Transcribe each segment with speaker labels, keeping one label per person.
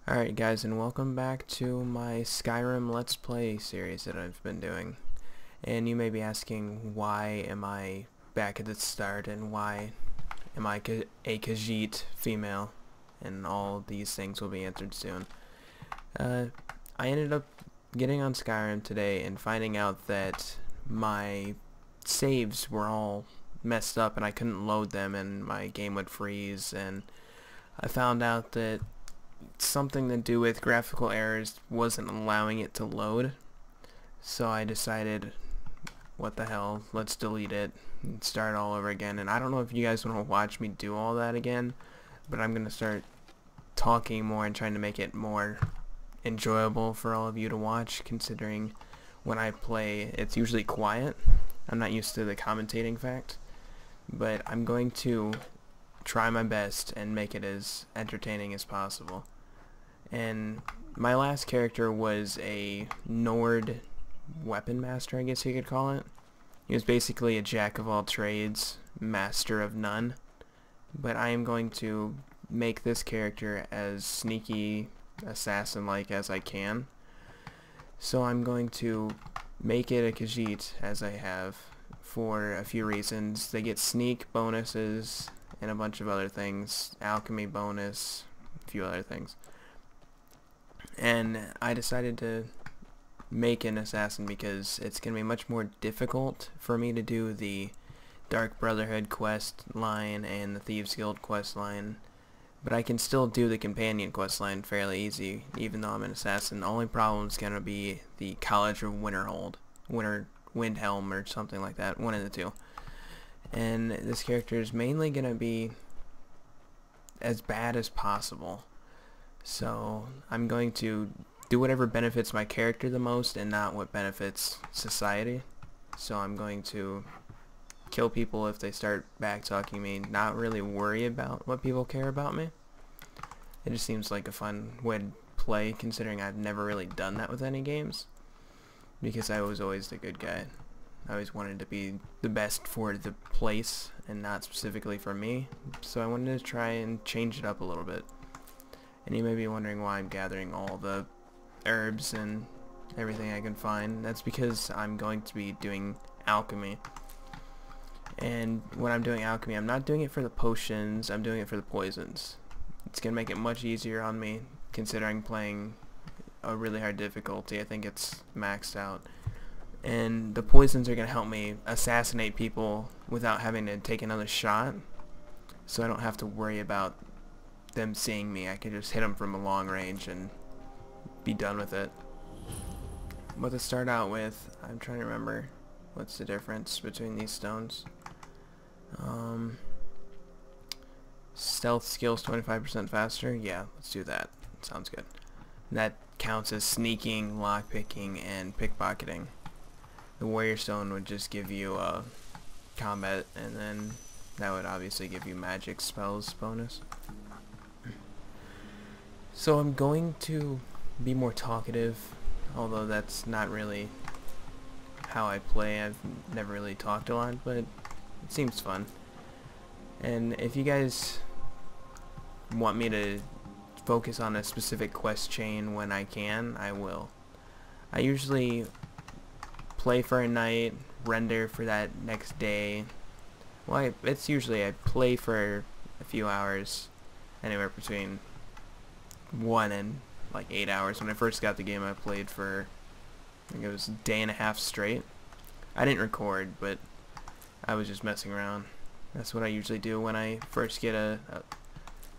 Speaker 1: Alright guys, and welcome back to my Skyrim Let's Play series that I've been doing. And you may be asking, why am I back at the start, and why am I a Khajiit female? And all these things will be answered soon. I ended up getting on Skyrim today and finding out that my saves were all messed up and I couldn't load them and my game would freeze, and I found out that something to do with graphical errors wasn't allowing it to load. So I decided, what the hell, let's delete it and start all over again. And I don't know if you guys want to watch me do all that again, but I'm gonna start talking more and trying to make it more enjoyable for all of you to watch, considering when I play it's usually quiet. I'm not used to the commentating fact, but I'm going to try my best and make it as entertaining as possible. And my last character was a Nord weapon master, I guess you could call it. He was basically a jack of all trades, master of none. But I am going to make this character as sneaky assassin-like as I can. So I'm going to make it a Khajiit, as I have, for a few reasons. They get sneak bonuses and a bunch of other things, alchemy bonus, a few other things. And I decided to make an assassin because it's going to be much more difficult for me to do the Dark Brotherhood quest line and the Thieves Guild quest line, but I can still do the companion quest line fairly easy, even though I'm an assassin. The only problem is going to be the College of Windhelm or something like that, one of the two. And this character is mainly going to be as bad as possible. So I'm going to do whatever benefits my character the most and not what benefits society. So I'm going to kill people if they start back-talking me, not really worry about what people care about me. It just seems like a fun way to play, considering I've never really done that with any games, because I was always the good guy. I always wanted to be the best for the place and not specifically for me, so I wanted to try and change it up a little bit. And you may be wondering why I'm gathering all the herbs and everything I can find. That's because I'm going to be doing alchemy. And when I'm doing alchemy, I'm not doing it for the potions, I'm doing it for the poisons. It's going to make it much easier on me, considering playing a really hard difficulty. I think it's maxed out. And the poisons are going to help me assassinate people without having to take another shot, so I don't have to worry about them seeing me. I can just hit them from a long range and be done with it. But to start out with, I'm trying to remember what's the difference between these stones. Stealth skills 25% faster. Yeah, let's do that. Sounds good. That counts as sneaking, lockpicking, and pickpocketing. The warrior stone would just give you combat, and then that would obviously give you magic spells bonus. So I'm going to be more talkative, although that's not really how I play. I've never really talked a lot, but it seems fun. And if you guys want me to focus on a specific quest chain when I can, I will. I usually play for a night, render for that next day. Well, it's usually I play for a few hours, anywhere between 1 and like 8 hours. When I first got the game, I played for, I think it was a day and a half straight. I didn't record, but I was just messing around. That's what I usually do when I first get a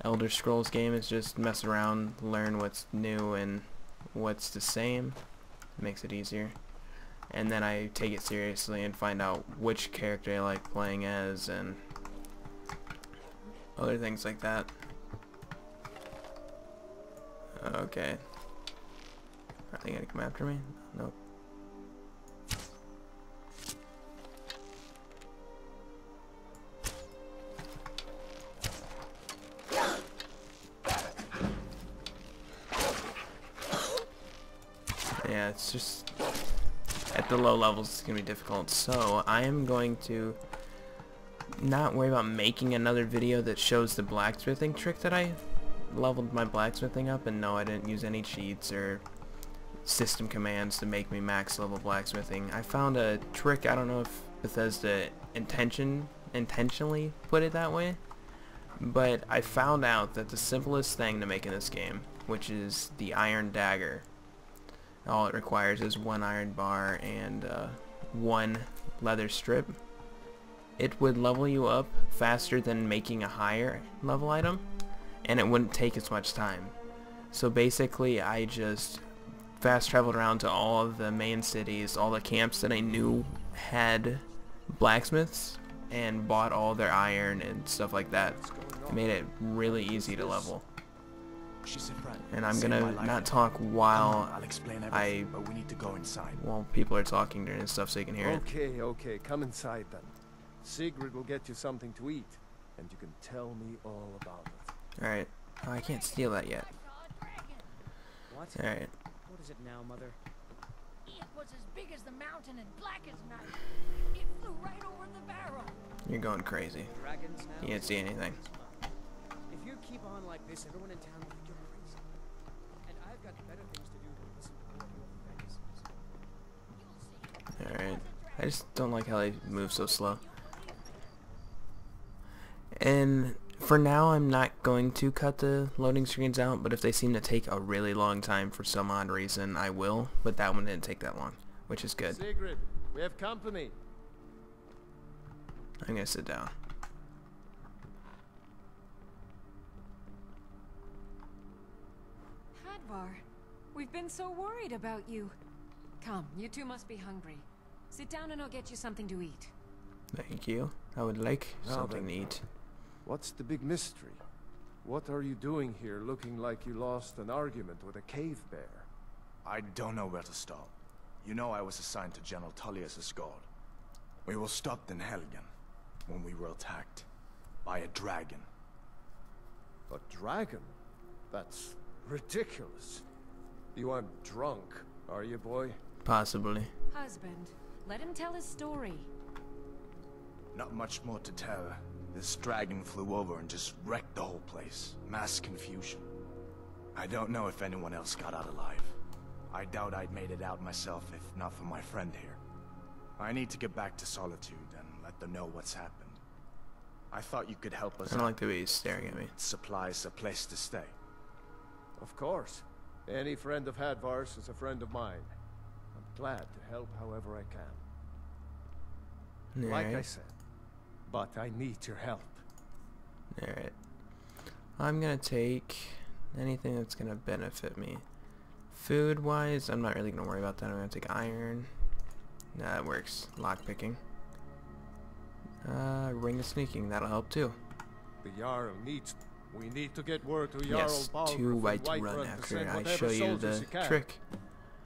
Speaker 1: Elder Scrolls game, is just mess around, learn what's new and what's the same. It makes it easier. And then I take it seriously and find out which character I like playing as and other things like that. Okay. Are they gonna come after me? Nope. Yeah, it's just at the low levels it's gonna be difficult. So I am going to not worry about making another video that shows the blacksmithing trick that I leveled my blacksmithing up, and no, I didn't use any cheats or system commands to make me max level blacksmithing. I found a trick. I don't know if Bethesda intentionally put it that way, but I found out that the simplest thing to make in this game, which is the iron dagger, all it requires is 1 iron bar and 1 leather strip. It would level you up faster than making a higher level item, and it wouldn't take as much time. So basically I just fast traveled around to all of the main cities, all the camps that I knew had blacksmiths, and bought all their iron and stuff like that. It made it really easy to level. And I'm gonna not talk while
Speaker 2: but we need to go inside.
Speaker 1: while people are talking during this stuff so you can hear it.
Speaker 3: Okay, come inside then. Sigrid will get you something to eat, and you can tell me all about it.
Speaker 1: Alright. Oh, I can't steal that yet.
Speaker 4: What?
Speaker 1: Alright.
Speaker 4: What is it now, Mother?
Speaker 5: It was as big as the mountain and black as night. It flew right over the barrel.
Speaker 1: You're going crazy.
Speaker 4: Dragons now?
Speaker 1: You can't see anything.
Speaker 4: If you keep on like this, everyone in town will think you're crazy. And I've got better things to do than listen to all your fantasies.
Speaker 1: Alright. I just don't like how they move so slow. And for now I'm not going to cut the loading screens out, but if they seem to take a really long time for some odd reason, I will. But that one didn't take that long, which is good.
Speaker 3: Sigrid, we have company.
Speaker 1: I'm gonna sit down.
Speaker 6: Hadvar, we've been so worried about you. Come, you two must be hungry. Sit down and I'll get you something to eat.
Speaker 1: Thank you. I would like
Speaker 3: Now
Speaker 1: something to
Speaker 3: then,
Speaker 1: eat.
Speaker 3: What's the big mystery? What are you doing here looking like you lost an argument with a cave bear?
Speaker 2: I don't know where to start. You know I was assigned to General Tullius' guard. We were stopped in Helgen when we were attacked by a dragon.
Speaker 3: A dragon? That's ridiculous. You aren't drunk, are you, boy?
Speaker 1: Possibly.
Speaker 6: Husband, let him tell his story.
Speaker 2: Not much more to tell. This dragon flew over and just wrecked the whole place. Mass confusion. I don't know if anyone else got out alive. I doubt I'd made it out myself if not for my friend here. I need to get back to Solitude and let them know what's happened. I thought you could help us
Speaker 1: I don't
Speaker 2: out.
Speaker 1: like the way he's staring at me.
Speaker 2: Supplies, a place to stay.
Speaker 3: Of course. Any friend of Hadvar's is a friend of mine. I'm glad to help however I can. Like I
Speaker 1: Alright.
Speaker 3: said. But I need your help.
Speaker 1: Alright. I'm gonna take anything that's gonna benefit me. Food wise, I'm not really gonna worry about that. I'm gonna take iron. Nah, that works. Lockpicking. Ring of sneaking, that'll help too.
Speaker 3: The Jarl needs... We need to get word to Jarl
Speaker 1: Yes,
Speaker 3: Balgruuf
Speaker 1: 2
Speaker 3: and
Speaker 1: white to run
Speaker 3: Whiterun to
Speaker 1: after
Speaker 3: send
Speaker 1: I
Speaker 3: whatever
Speaker 1: show you
Speaker 3: soldiers
Speaker 1: the
Speaker 3: you can.
Speaker 1: trick.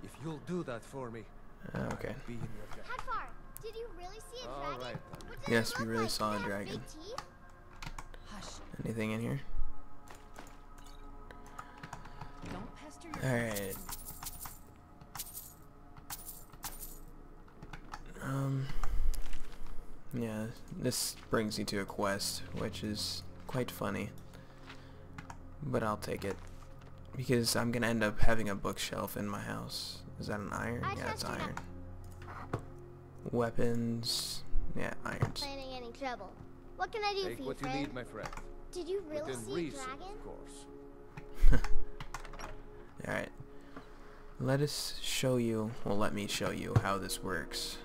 Speaker 3: If you'll do that for me,
Speaker 1: Okay.
Speaker 3: I'll be in your debt.
Speaker 5: Hadvar, did you really see a
Speaker 3: All
Speaker 5: dragon?
Speaker 3: right.
Speaker 5: What does
Speaker 1: Yes,
Speaker 5: it
Speaker 1: we
Speaker 5: look
Speaker 1: really
Speaker 5: like?
Speaker 1: saw a
Speaker 5: Does it have
Speaker 1: dragon.
Speaker 5: big teeth?
Speaker 6: Hush,
Speaker 1: Anything in here?
Speaker 6: don't pester your...
Speaker 1: Alright. Yeah, this brings you to a quest, which is quite funny. But I'll take it. Because I'm gonna end up having a bookshelf in my house. Is that an iron? Yeah, it's iron. Weapons. Yeah, irons.
Speaker 5: Planning any trouble. What can I do
Speaker 3: Take
Speaker 5: for you,
Speaker 3: what you
Speaker 5: friend?
Speaker 3: need, my friend.
Speaker 5: Did you really
Speaker 3: Within
Speaker 5: see a
Speaker 3: reason,
Speaker 5: dragon?
Speaker 3: of course.
Speaker 1: Alright. Let us show you, well, let me show you how this works.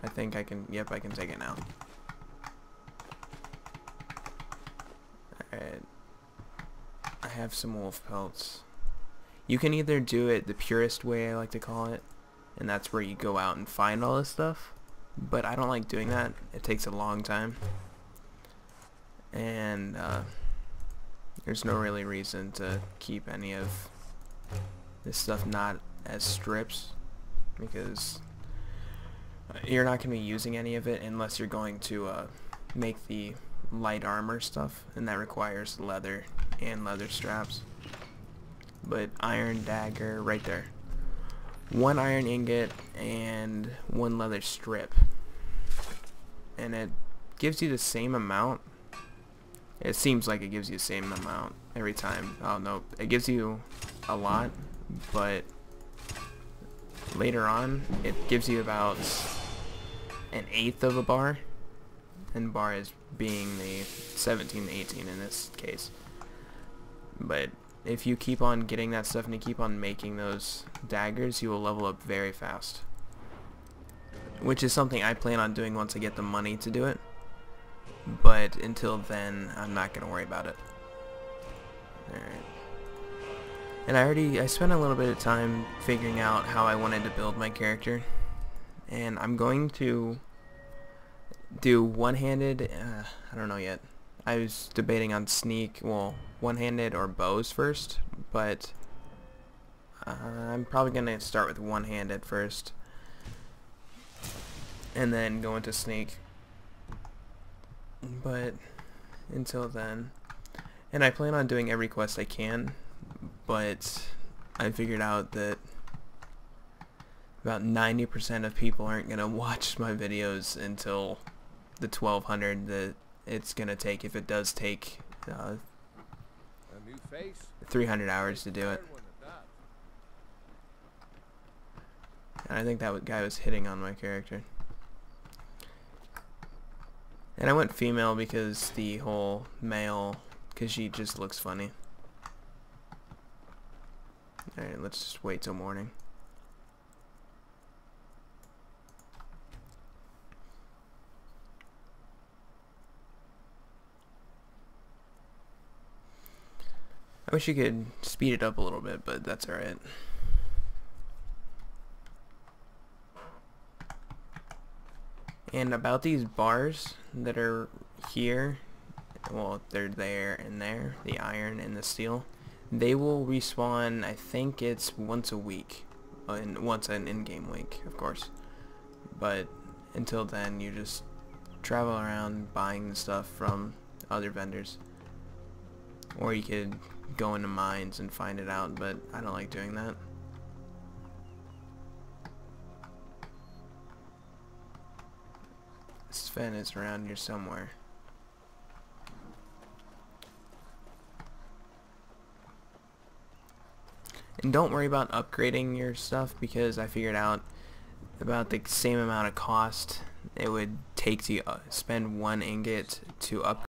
Speaker 1: I think I can, yep, I can take it now. Alright. I have some wolf pelts. You can either do it the purest way, I like to call it, and that's where you go out and find all this stuff. But I don't like doing that. It takes a long time. And, there's no really reason to keep any of this stuff not as strips, because you're not going to be using any of it unless you're going to make the light armor stuff, and that requires leather and leather straps. But iron dagger right there, 1 iron ingot and 1 leather strip, and it gives you the same amount It seems like it gives you the same amount every time. Oh no, it gives you a lot, but later on it gives you about an eighth of a bar, and bar is being the 17 to 18 in this case. But if you keep on getting that stuff and you keep on making those daggers, you will level up very fast, which is something I plan on doing once I get the money to do it. But until then, I'm not gonna worry about it. Alright. And I spent a little bit of time figuring out how I wanted to build my character. And I'm going to do one-handed, I don't know yet. I was debating on sneak, well, one-handed or bows first, but I'm probably gonna start with one-handed first. And then go into sneak. But until then, and I plan on doing every quest I can, but I figured out that about 90% of people aren't gonna watch my videos until the 1200 that it's gonna take, if it does take
Speaker 3: A new face?
Speaker 1: 300 hours to do it. And I think that guy was hitting on my character. And I went female because the whole male, because she just looks funny. Alright, let's just wait till morning. I wish you could speed it up a little bit, but that's alright. And about these bars that are here, well, they're there and there, the iron and the steel, they will respawn, I think it's once a week, and once an in-game week, of course. But until then, you just travel around buying the stuff from other vendors. Or you could go into mines and find it out, but I don't like doing that. Sven is around here somewhere. And don't worry about upgrading your stuff, because I figured out about the same amount of cost it would take to spend one ingot to upgrade